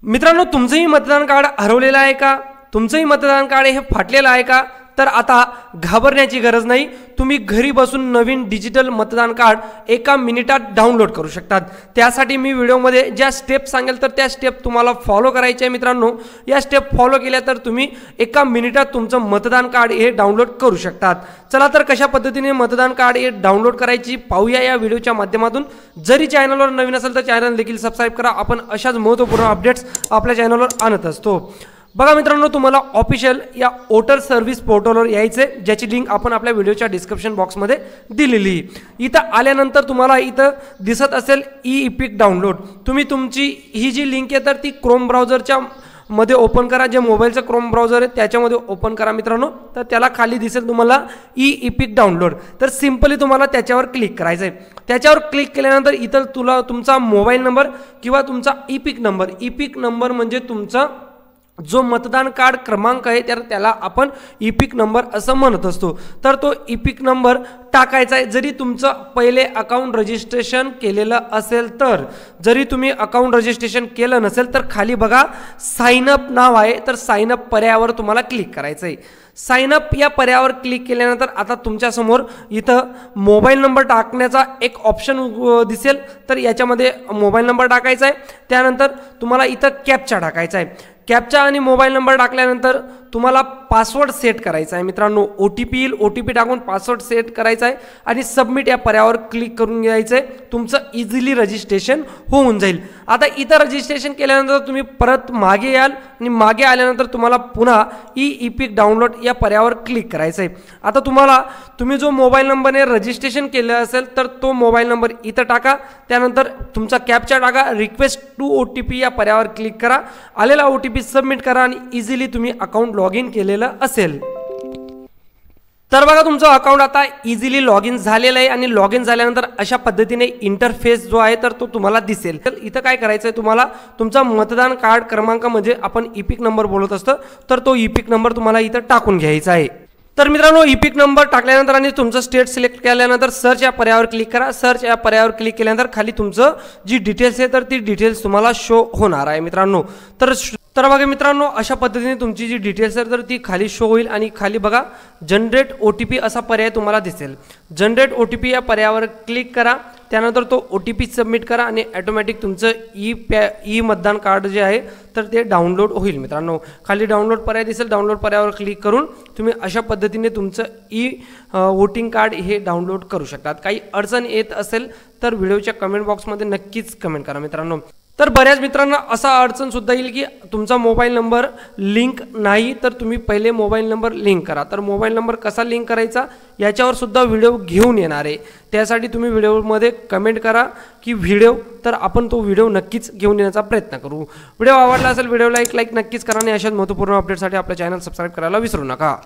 मित्रांनो, तुमचंही मतदान कार्ड हरवलेलं आहे का? तुमचंही मतदान कार्ड हे फाटलेलं आहे का? तर आता घाबरण्याची गरज नाही. तुम्ही घरी बसून नवीन डिजिटल मतदान कार्ड एका मिनिटात डाउनलोड करू शकतात. त्यासाठी मी व्हिडिओमध्ये ज्या स्टेप सांगेल तर त्या स्टेप तुम्हाला फॉलो करायचे आहे. मित्रांनो, या स्टेप फॉलो केल्या तर तुम्ही एका मिनिटात तुमचं मतदान कार्ड हे डाउनलोड करू शकतात. चला तर कशा पद्धतीने मतदान कार्ड हे डाउनलोड करायची पाहूया या व्हिडिओच्या माध्यमातून. जरी चॅनलवर नवीन असेल तर चॅनल देखील सबस्क्राइब करा. आपण अशाच महत्त्वपूर्ण अपडेट्स आपल्या चॅनलवर आणत असतो. बघा मित्रांनो, तुम्हाला ऑफिशियल या वोटर सर्व्हिस पोर्टलवर यायचे, ज्याची लिंक आपण आपल्या व्हिडिओच्या डिस्क्रिप्शन बॉक्समध्ये दिलेली. इथं आल्यानंतर तुम्हाला इथं दिसत असेल ई-इपिक डाउनलोड. तुम्ही तुमची ही जी लिंक आहे तर ती क्रोम ब्राउझरच्या मध्ये ओपन करा. जे मोबाईलचं क्रोम ब्राउझर आहे त्याच्यामध्ये ओपन करा मित्रांनो. तर त्याला खाली दिसेल तुम्हाला ई-इपिक डाउनलोड. तर सिंपली तुम्हाला त्याच्यावर क्लिक करायचं आहे. त्याच्यावर क्लिक केल्यानंतर इथं तुमचा मोबाईल नंबर किंवा तुमचा ई-पिक नंबर म्हणजे तुमचा जो मतदान कार्ड क्रमांक आहे तर त्याला आपण ई-पिक नंबर असं म्हणत असतो. तर तो ई-पिक नंबर टाकायचा आहे. जरी तुमचं पहिले अकाउंट रजिस्ट्रेशन केलेलं असेल तर. जरी तुम्ही अकाउंट रजिस्ट्रेशन केलं नसेल तर खाली बघा साइन अप नाव आहे, तर साइन अप पर्यायावर तुम्हाला क्लिक करायचं आहे. साइन अप या पर्यायावर क्लिक केल्यानंतर आता तुमच्यासमोर इथं मोबाईल नंबर टाकण्याचा एक ऑप्शन दिसेल. तर याच्यामध्ये मोबाईल नंबर टाकायचा आहे. त्यानंतर तुम्हाला इथं कॅप्चा टाकायचा आहे. कॅप्चा आणि मोबाईल नंबर टाकल्यानंतर तुम्हाला पासवर्ड सेट करायचा आहे. मित्रांनो, OTP येईल. OTP टाकून पासवर्ड सेट करायचा आहे आणि सबमिट या पर्यायावर क्लिक करून घ्यायचं आहे. तुमचं इझिली रजिस्ट्रेशन होऊन जाईल. आता इथं रजिस्ट्रेशन केल्यानंतर तुम्ही परत मागे याल आणि मागे आल्यानंतर तुम्हाला पुन्हा ई-इपिक डाउनलोड या पर्यायावर क्लिक करायचं आहे. आता तुम्ही जो मोबाईल नंबरने रजिस्ट्रेशन केलं असेल तर तो मोबाईल नंबर इथं टाका. त्यानंतर तुमचा कॅप्चा टाका. रिक्वेस्ट टू OTP या पर्यायावर क्लिक करा. आलेला OTP सबमिट करा आणि इझिली तुम्ही अकाउंट लॉग इन केलेलं असेल. तर बघा, तुमचं अकाउंट आता इझिली लॉग इन झालेलं आहे. आणि लॉग इन झाल्यानंतर अशा पद्धतीने इंटरफेस जो आहे तर तो तुम्हाला दिसेल. तर इथं काय करायचं आहे, तुम्हाला तुमचा मतदान कार्ड क्रमांक म्हणजे आपण ई-पिक नंबर बोलत असतो तर तो ई-पिक नंबर तुम्हाला इथं टाकून घ्यायचा आहे. तर मित्रांनो, ई-पिक नंबर टाकल्यानंतर आणि तुमचं स्टेट सिलेक्ट केल्यानंतर सर्च या पर्यायावर क्लिक करा. सर्च या पर्यायावर क्लिक केल्यानंतर खाली तुमचं जी डिटेल्स आहे तर ती डिटेल्स तुम्हाला शो होणार आहे मित्रांनो. तर बघा मित्रांनो, अशा पद्धतीने तुमची जी डिटेल्स आहे तर ती खाली शो होईल. आणि खाली बघा जनरेट OTP असा पर्याय तुम्हाला दिसेल. जनरेट OTP या पर्यायावर क्लिक करा. त्यानंतर तो OTP सबमिट करा आणि ऑटोमॅटिक तुमचं ई मतदान कार्ड जे आहे तर ते डाउनलोड होईल. मित्रांनो, खाली डाउनलोड पर्याय दिसेल. डाउनलोड पर्यायावर क्लिक करून तुम्ही अशा पद्धतीने तुमचं वोटिंग कार्ड हे डाउनलोड करू शकतात. काही अडचण येत असेल तर व्हिडिओच्या कमेंट बॉक्समध्ये नक्कीच कमेंट करा मित्रांनो. तर बऱ्याच मित्रांना असा अडचण सुद्धा येईल की तुमचा मोबाईल नंबर लिंक नाही, तर तुम्ही पहिले मोबाईल नंबर लिंक करा. तर मोबाईल नंबर कसा लिंक करायचा याच्यावर सुद्धा व्हिडिओ घेऊन येणार आहे. त्यासाठी तुम्ही व्हिडिओमध्ये कमेंट करा की व्हिडिओ, तर आपण तो व्हिडिओ नक्कीच घेऊन येण्याचा प्रयत्न करू. व्हिडिओ आवडला असेल व्हिडिओला एक लाईक नक्कीच करा आणि अशाच महत्त्वपूर्ण अपडेटसाठी आपल्या चॅनल सबस्क्राईब करायला विसरू नका.